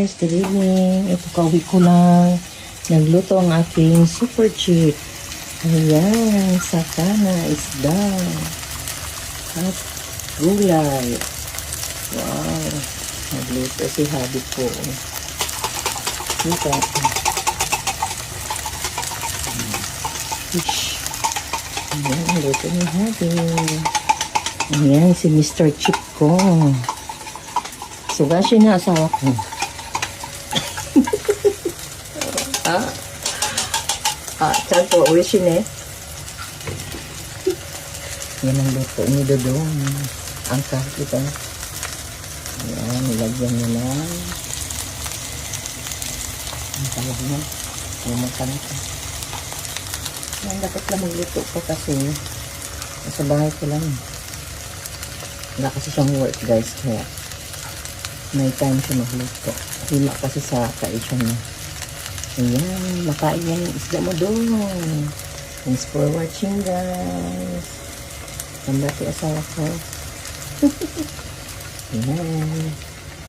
guys, good evening. Ito kauwi ko lang. Nagluto ang aking super chick. Ayan, sakana, isda. At gulay. Wow. Nagluto si Habi po. Ito. Fish. Ayan, luto ni Habi. Ayan, si Mr. Chip ko. Sugashi na asawa ko. Chanto, uwisin eh. Yan ang luto ni Dodong. Ang kahit ito. Ayan, nilagyan nyo lang. Ang talag na. Lumutang ito. Yan, dapat lang magluto ko kasi nasa bahay ko lang. Wala kasi siyang work guys, kaya may time siya magluto. Hila kasi sa kaisyon niya. Ayan, makain yan yung isda mo doon. Thanks for watching guys. Ang dati asawa ko. Ayan.